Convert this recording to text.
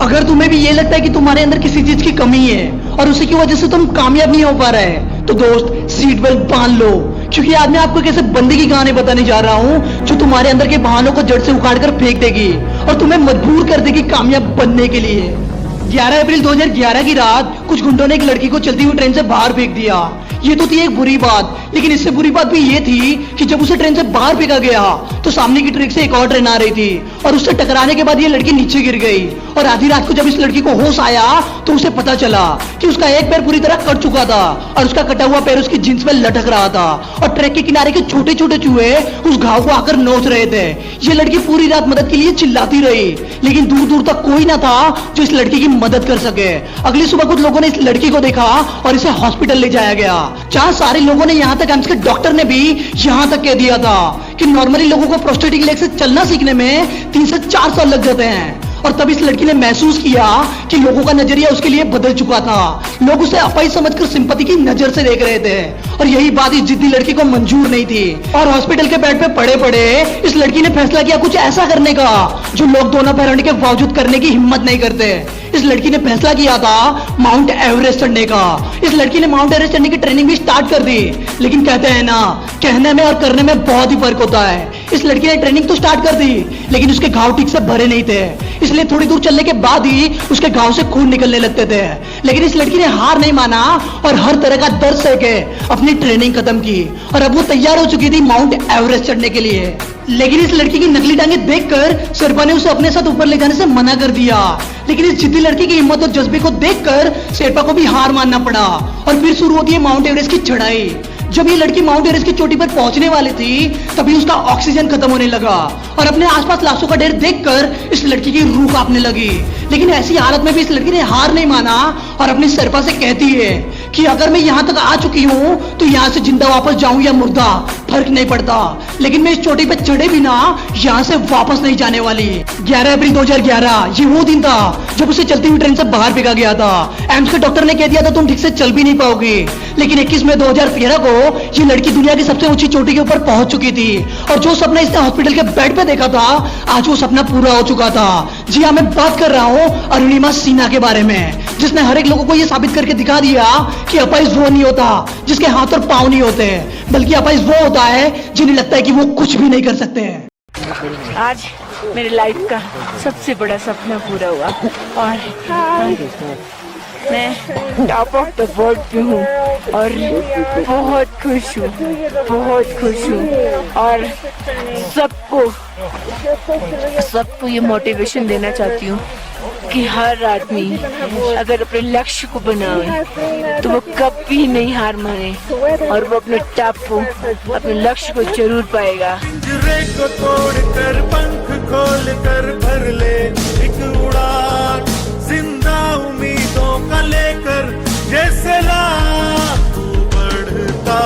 अगर तुम्हें भी ये लगता है कि तुम्हारे अंदर किसी चीज की कमी है और उसी की वजह से तुम कामयाब नहीं हो पा रहे, तो दोस्त सीट बेल्ट बांध लो, क्योंकि आज मैं आपको कैसे बंदे की कहानी बताने जा रहा हूं जो तुम्हारे अंदर के बहानों को जड़ से उखाड़ कर फेंक देगी और तुम्हें मजबूर कर देगी कामयाब बनने के लिए। 11 अप्रैल 2011 की रात कुछ गुंडों ने एक लड़की को चलती हुई ट्रेन से बाहर फेंक दिया। ये तो थी एक बुरी बात, लेकिन इससे बुरी बात भी ये थी कि जब उसे ट्रेन से बाहर फेंका गया तो सामने की ट्रैक से एक और ट्रेन आ रही थी और उससे टकराने के बाद ये लड़की नीचे गिर गई। और आधी रात को जब इस लड़की को होश आया तो उसे पता चला कि उसका एक पैर पूरी तरह कट चुका था और उसका कटा हुआ पैर उसकी जींस में लटक रहा था और ट्रैक के किनारे के छोटे छोटे चूहे उस घाव को आकर नोच रहे थे। ये लड़की पूरी रात मदद के लिए चिल्लाती रही, लेकिन दूर दूर तक कोई ना था जो इस लड़की की मदद कर सके। अगली सुबह कुछ लोगों ने इस लड़की को देखा और इसे हॉस्पिटल ले जाया गया, जहां सारे लोगों ने, यहां तक एम्स के डॉक्टर ने भी यहां तक कह दिया था कि नॉर्मली लोगों को प्रोस्थेटिक लेग से चलना सीखने में 3 से 4 साल लग जाते हैं। और तब इस लड़की ने महसूस किया कि लोगों का नजरिया उसके लिए बदल चुका था। लोग उसे अपाहिज समझकर सिंपैथी की नजर से देख रहे थे और यही बात इस जिद्दी लड़की को मंजूर नहीं थी। और हॉस्पिटल के बेड पे पड़े पड़े इस लड़की ने फैसला किया कुछ ऐसा करने का जो लोग दोनों पैर होने के बावजूद करने की हिम्मत नहीं करते। इस लड़की ने फैसला किया था माउंट एवरेस्ट चढ़ने का। इस लड़की ने माउंट एवरेस्ट चढ़ने की ट्रेनिंग भी स्टार्ट कर दी, लेकिन कहते हैं ना, कहने में और करने में बहुत ही फर्क होता है। इस लड़की ने ट्रेनिंग तो स्टार्ट कर दी, लेकिन उसके घाव ठीक से भरे नहीं थे, इसलिए थोड़ी दूर चलने के बाद ही उसके घाव से खून निकलने लगते थे। लेकिन इस लड़की ने हार नहीं माना और हर तरह का दर्द सह के अपनी ट्रेनिंग खत्म की और अब वो तैयार हो चुकी थी माउंट एवरेस्ट चढ़ने के लिए। लेकिन इस लड़की की नकली टांगे देखकर शेरपा ने उसे अपने साथ ऊपर ले जाने से मना कर दिया। लेकिन इस जिद्दी लड़की की हिम्मत और जज्बे को देखकर शेरपा को भी हार मानना पड़ा और फिर शुरू होती है माउंट एवरेस्ट की चढ़ाई। जब ये लड़की माउंट एवरेस्ट की चोटी पर पहुंचने वाली थी तभी उसका ऑक्सीजन खत्म होने लगा और अपने आसपास लाशों का ढेर देखकर इस लड़की की रूह कांपने लगी। लेकिन ऐसी हालत में भी इस लड़की ने हार नहीं माना और अपनी शेरपा से कहती है कि अगर मैं यहाँ तक आ चुकी हूँ तो यहाँ से जिंदा वापस जाऊं या मुर्दा फर्क नहीं पड़ता, लेकिन मैं इस चोटी पे चढ़े बिना यहाँ से वापस नहीं जाने वाली। 11 अप्रैल 2011 ये वो दिन था जब उसे चलती हुई ट्रेन से बाहर फेंका गया था। एम्स के डॉक्टर ने कह दिया था तुम ठीक से चल भी नहीं पाओगी, लेकिन 21 मई 2013 को ये लड़की दुनिया की सबसे ऊंची चोटी के ऊपर पहुंच चुकी थी और जो सपना इसने हॉस्पिटल के बेड पे देखा था आज वो सपना पूरा हो चुका था। जी हाँ, मैं बात कर रहा हूँ अरुणिमा सिन्हा के बारे में, जिसने हर एक लोगों को ये साबित करके दिखा दिया कि अपाहिज वो नहीं होता जिसके हाथ और पांव नहीं होते, बल्कि अपाहिज वो होता है जिन्हें लगता है कि वो कुछ भी नहीं कर सकते हैं। आज मेरे लाइफ का सबसे बड़ा सपना पूरा हुआ और मैं टॉप ऑफ द वर्ल्ड पे हूँ और बहुत खुश हूँ, बहुत खुश हूँ। और सबको ये मोटिवेशन देना चाहती हूँ कि हर आदमी अगर अपने लक्ष्य को बनाए तो वो कभी नहीं हार माने और वो अपने टॉप को, अपने लक्ष्य को जरूर पाएगा। पिंजरे को तोड़कर पंख खोलकर भर ले एक उड़ान, जिंदा उम्मीदों का लेकर जैसे लाख बढ़ता